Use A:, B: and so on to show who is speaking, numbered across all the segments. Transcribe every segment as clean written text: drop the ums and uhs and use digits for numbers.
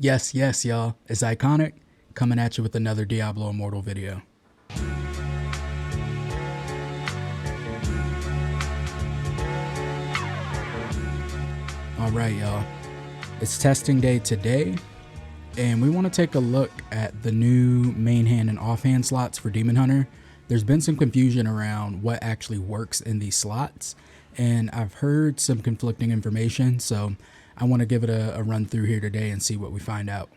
A: Yes, yes, y'all. It's Iconic coming at you with another Diablo Immortal video. All right, y'all. It's testing day today, and we want to take a look at the new main hand and offhand slots for Demon Hunter. There's been some confusion around what actually works in these slots, and I've heard some conflicting information, so I want to give it a run through here today and see what we find out.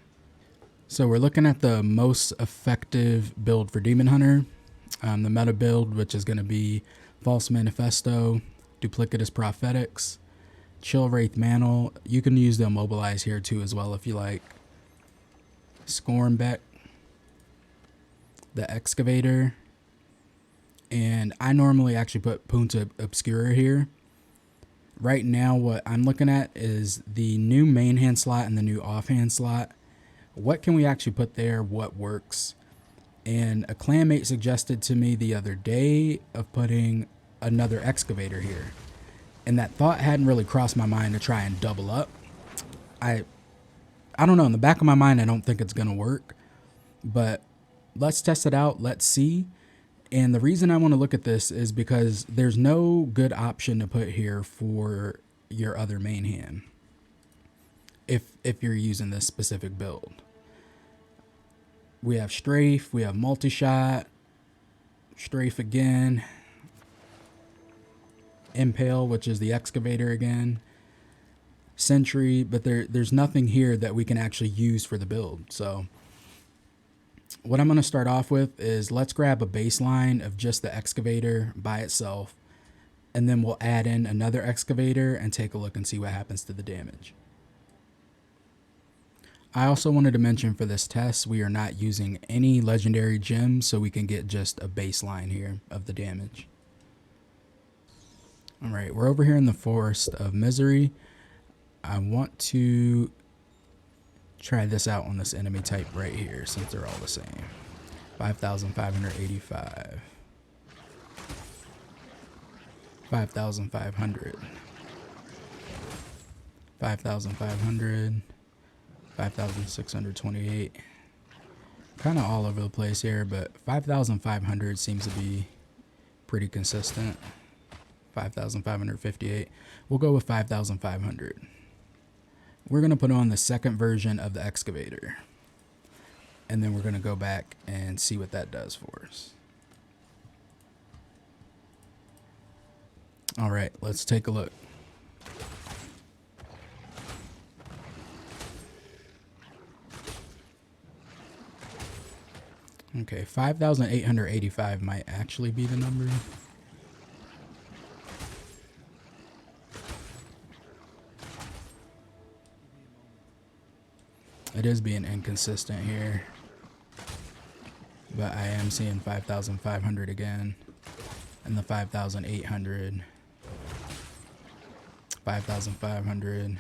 A: So we're looking at the most effective build for Demon Hunter, the meta build, which is going to be False Manifesto, Duplicitous Prophetics, Chill Wraith Mantle. You can use the Immobilize here too as well if you like. Scornbeck, the Excavator, and I normally actually put Punta Obscura here. Right now what I'm looking at is the new main hand slot and the new offhand slot. What can we actually put there? What works? And a clanmate suggested to me the other day of putting another excavator here. And that thought hadn't really crossed my mind to try and double up. I don't know, in the back of my mind I don't think it's gonna work. But let's test it out, let's see. And the reason I want to look at this is because there's no good option to put here for your other main hand if you're using this specific build. We have Strafe, we have Multi-Shot, Strafe again, Impale, which is the Excavator again, Sentry, but there's nothing here that we can actually use for the build. So what I'm going to start off with is let's grab a baseline of just the Excavator by itself, and then we'll add in another Excavator and take a look and see what happens to the damage. I also wanted to mention for this test, we are not using any legendary gems, so we can get just a baseline here of the damage. All right, we're over here in the Forest of Misery. I want to try this out on this enemy type right here since they're all the same. 5,585. 5,500. 5,500. 5,628. Kind of all over the place here, but 5,500 seems to be pretty consistent. 5,558. We'll go with 5,500. We're going to put on the second version of the Excavator, and then we're going to go back and see what that does for us. All right, let's take a look. Okay, 5,885 might actually be the number. It is being inconsistent here, but I am seeing 5,500 again, and the 5,800, 5,500.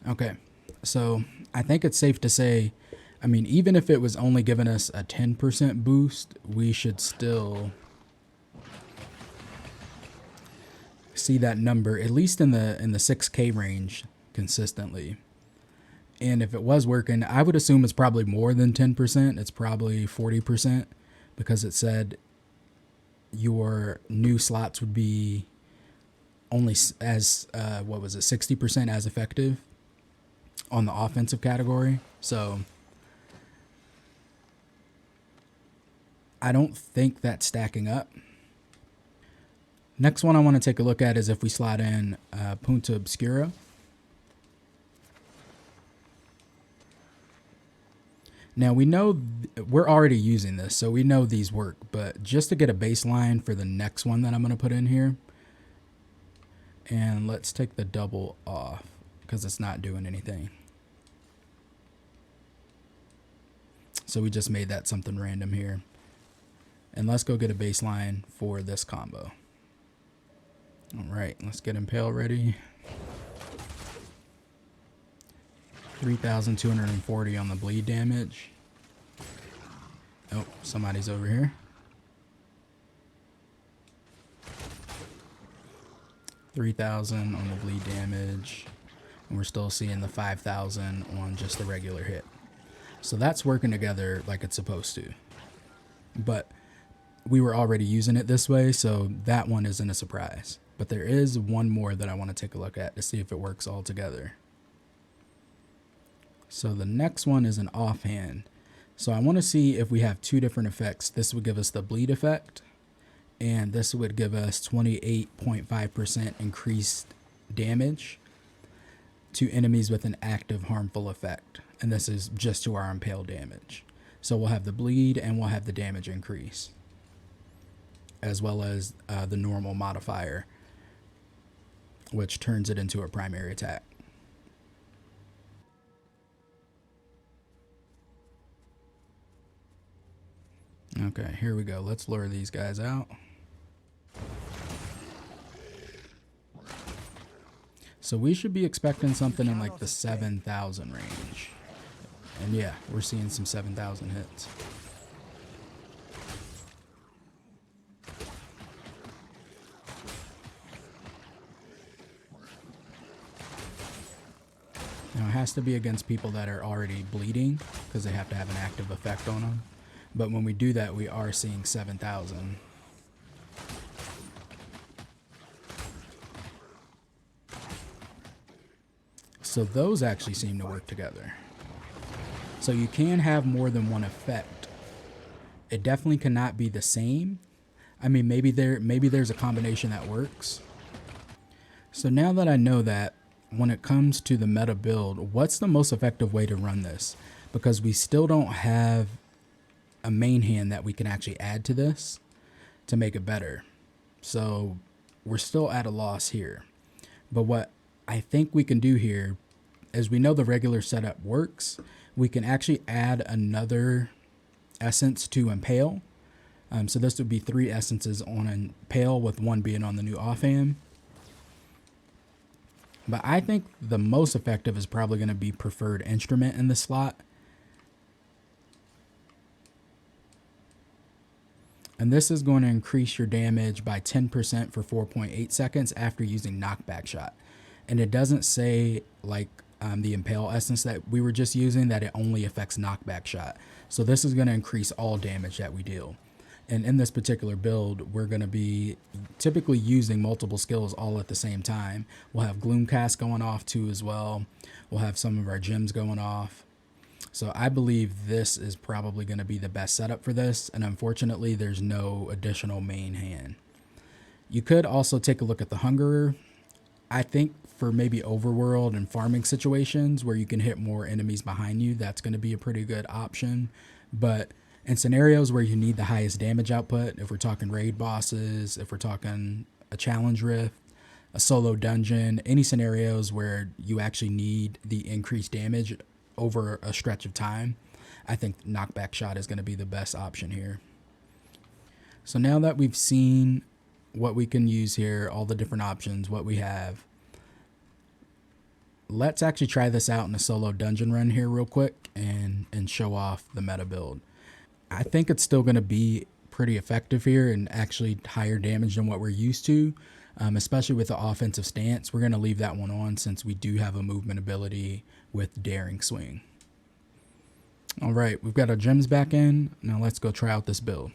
A: Okay, so I think it's safe to say, I mean, even if it was only giving us a 10% boost, we should still see that number, at least in the 6K range consistently. And if it was working, I would assume it's probably more than 10%. It's probably 40% because it said your new slots would be only as, what was it, 60% as effective on the offensive category. So I don't think that's stacking up. Next one I want to take a look at is if we slot in Punta Obscura. Now we know we're already using this, so we know these work, but just to get a baseline for the next one that I'm going to put in here, and let's take the double off because it's not doing anything. So we just made that something random here. And let's go get a baseline for this combo. All right, let's get Impale ready. 3,240 on the bleed damage. Oh, somebody's over here. 3,000 on the bleed damage. and we're still seeing the 5,000 on just the regular hit. So that's working together like it's supposed to. But we were already using it this way, so that one isn't a surprise. But there is one more that I want to take a look at to see if it works all together. So the next one is an offhand. So I want to see if we have two different effects. This would give us the bleed effect, and this would give us 28.5% increased damage to enemies with an active harmful effect. And this is just to our impale damage. So we'll have the bleed and we'll have the damage increase, as well as the normal modifier, which turns it into a primary attack. Okay, here we go. Let's lure these guys out. So we should be expecting something in like the 7,000 range. And yeah, we're seeing some 7,000 hits. Now it has to be against people that are already bleeding, because they have to have an active effect on them. But when we do that, we are seeing 7,000. So those actually seem to work together. So you can have more than one effect. It definitely cannot be the same. I mean, maybe there's a combination that works. So now that I know that, when it comes to the meta build, what's the most effective way to run this? Because we still don't have a main hand that we can actually add to this to make it better. So we're still at a loss here. But what I think we can do here is, we know the regular setup works. We can actually add another essence to Impale. So this would be 3 essences on Impale, with 1 being on the new offhand. But I think the most effective is probably going to be Preferred Instrument in the slot. And this is going to increase your damage by 10% for 4.8 seconds after using Knockback Shot. And it doesn't say, like the Impale Essence that we were just using, that it only affects Knockback Shot. So this is going to increase all damage that we deal. And in this particular build, we're going to be typically using multiple skills all at the same time. We'll have Gloomcast going off too as well. We'll have some of our gems going off. So I believe this is probably going to be the best setup for this. And unfortunately, there's no additional main hand. You could also take a look at the Hungerer. I think for maybe overworld and farming situations where you can hit more enemies behind you, that's going to be a pretty good option. But in scenarios where you need the highest damage output, if we're talking raid bosses, if we're talking a challenge rift, a solo dungeon, any scenarios where you actually need the increased damage over a stretch of time, I think Knockback Shot is going to be the best option here. So now that we've seen what we can use here, all the different options, what we have, let's actually try this out in a solo dungeon run here real quick and show off the meta build. I think it's still going to be pretty effective here and actually higher damage than what we're used to, especially with the offensive stance. We're going to leave that one on since we do have a movement ability with Daring Swing. All right, we've got our gems back in. Now let's go try out this build.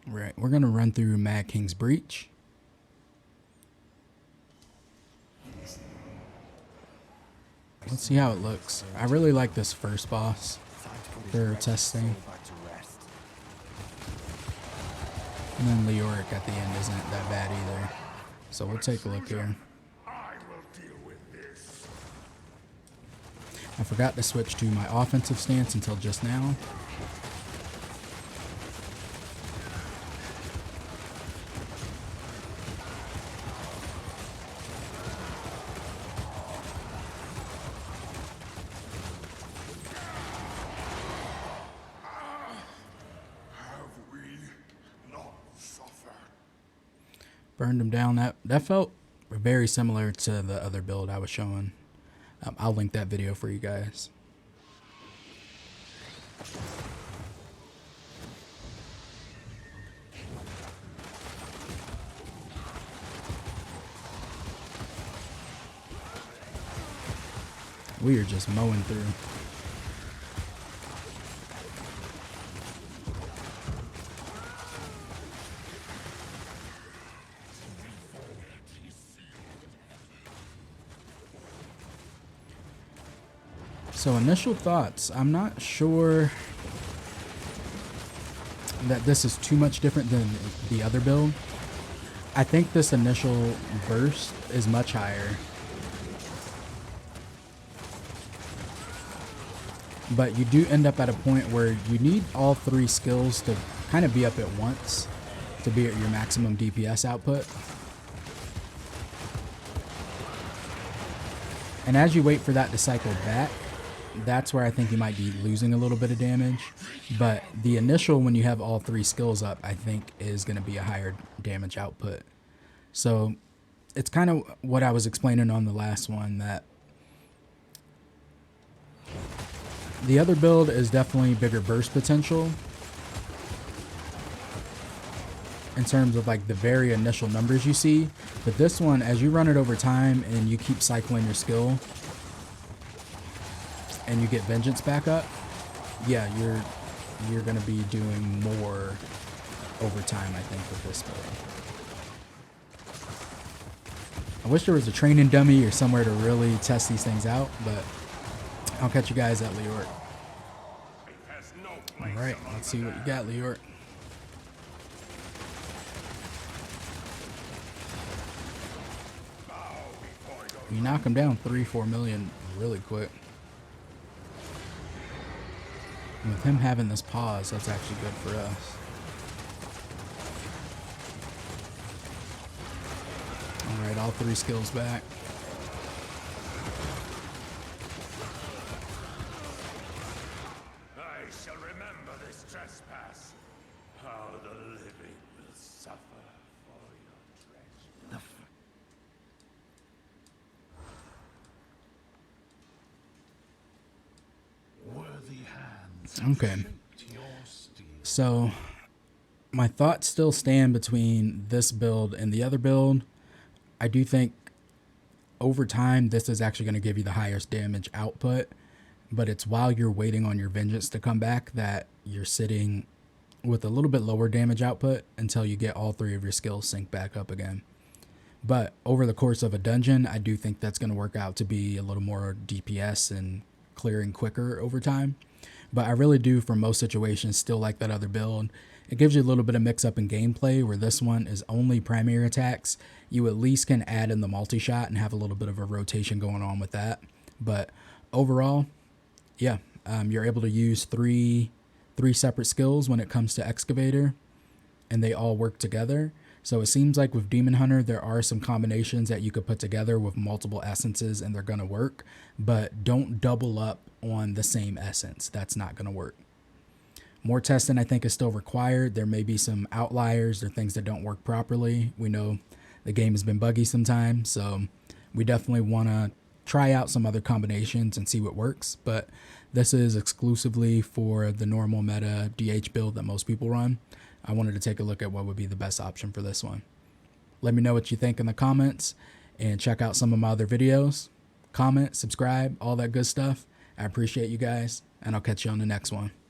A: All right, we're going to run through Mad King's Breach. Let's see how it looks. I really like this first boss for testing. And then Leoric at the end isn't that bad either. So we'll take a look here. I forgot to switch to my offensive stance until just now. Burned him down. That felt very similar to the other build I was showing. I'll link that video for you guys. We are just mowing through. So initial thoughts, I'm not sure that this is too much different than the other build. I think this initial burst is much higher. But you do end up at a point where you need all 3 skills to kind of be up at once to be at your maximum DPS output. And as you wait for that to cycle back, that's where I think you might be losing a little bit of damage. But the initial, when you have all 3 skills up, I think is going to be a higher damage output. So it's kind of what I was explaining on the last one, that the other build is definitely bigger burst potential in terms of like the very initial numbers you see. But this one, as you run it over time and you keep cycling your skill and you get vengeance back up, yeah, you're gonna be doing more over time, I think, with this build. I wish there was a training dummy or somewhere to really test these things out, but I'll catch you guys at Leort. Alright, let's see what you got, Leort. You knock him down 3-4 million really quick. And with him having this pause, that's actually good for us. Alright, all 3 skills back.
B: I shall remember this trespass. How the living will suffer for your treasure. Worthy hands.
A: Okay. So my thoughts still stand between this build and the other build. I do think over time this is actually going to give you the highest damage output, but it's while you're waiting on your vengeance to come back that you're sitting with a little bit lower damage output until you get all 3 of your skills sync back up again. But over the course of a dungeon, I do think that's going to work out to be a little more DPS and clearing quicker over time. But I really do, for most situations, still like that other build. It gives you a little bit of mix up in gameplay, where this one is only primary attacks. You at least can add in the multi-shot and have a little bit of a rotation going on with that. But overall, yeah, you're able to use three separate skills when it comes to Excavator, and they all work together. So it seems like with Demon Hunter, there are some combinations that you could put together with multiple essences and they're going to work, but don't double up on the same essence. That's not going to work. More testing, I think, is still required. There may be some outliers or things that don't work properly. We know the game has been buggy sometimes, so we definitely want to try out some other combinations and see what works. But this is exclusively for the normal meta DH build that most people run. I wanted to take a look at what would be the best option for this one. Let me know what you think in the comments, and check out some of my other videos. Comment, subscribe, all that good stuff. I appreciate you guys, and I'll catch you on the next one.